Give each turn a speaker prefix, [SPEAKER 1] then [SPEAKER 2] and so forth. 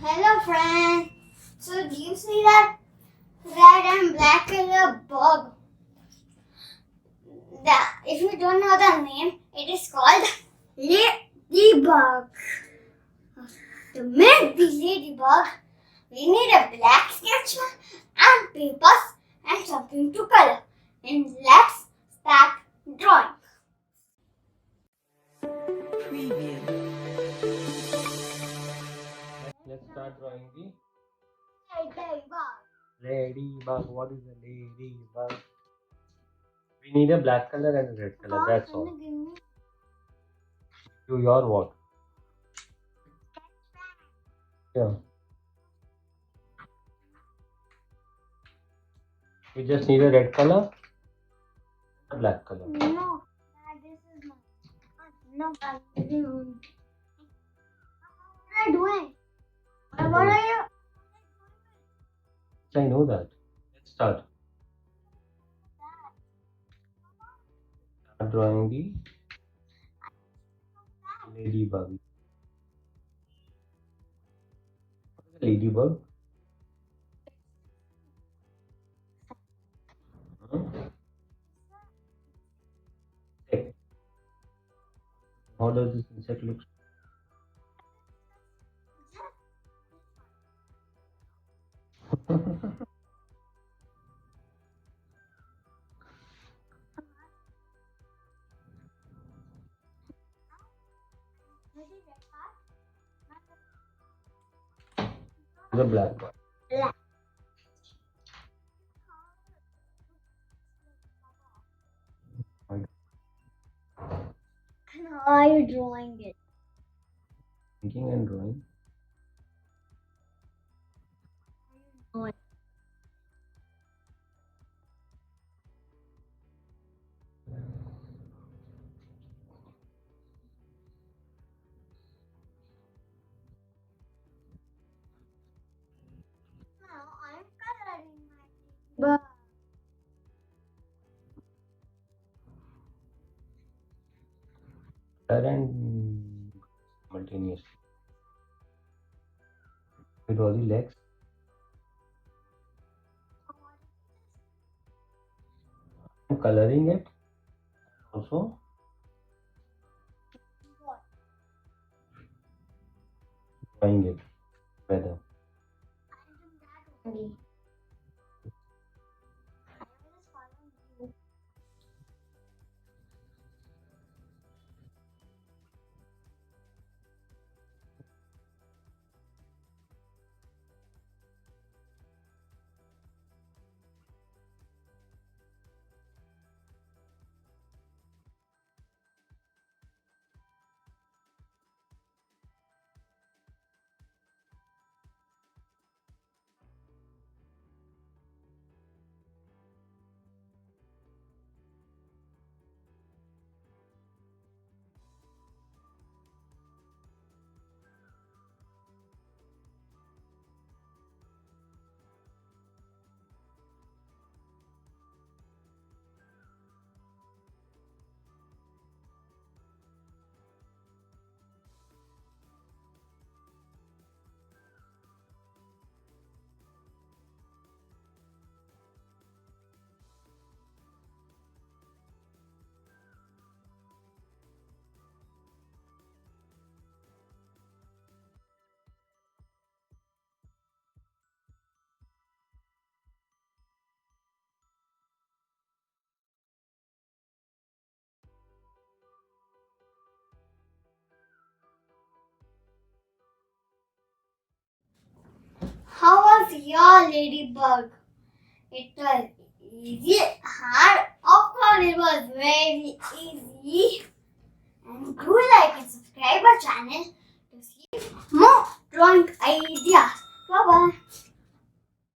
[SPEAKER 1] Hello friends. So do you see that red and black color bug? If you don't know the name, it is called ladybug. To make the ladybug, we need a black sketch and papers and something to color. And let's start drawing.
[SPEAKER 2] Preview.
[SPEAKER 3] Let's start drawing the
[SPEAKER 1] Ladybug.
[SPEAKER 3] ladybug. What is a ladybug? We need a black color and a red color. That's all. Do your what? Yeah. We just need a red color, a black color.
[SPEAKER 1] No, this is not. No, I'm doing. What are you doing? What are you?
[SPEAKER 3] I know that. Let's start. Start drawing the ladybug. What is a ladybug? Insect. How does this insect look? The black one.
[SPEAKER 1] Black. And how are you drawing it?
[SPEAKER 3] Thinking and drawing.
[SPEAKER 1] Now I'm coloring my ladybug.
[SPEAKER 3] Color and simultaneously. We draw the legs. I'm coloring it. Also drawing it together.
[SPEAKER 1] Only. How was your ladybug? It was easy, hard. Of course, it was very easy. And do like and subscribe our channel to see more drawing ideas. Bye bye.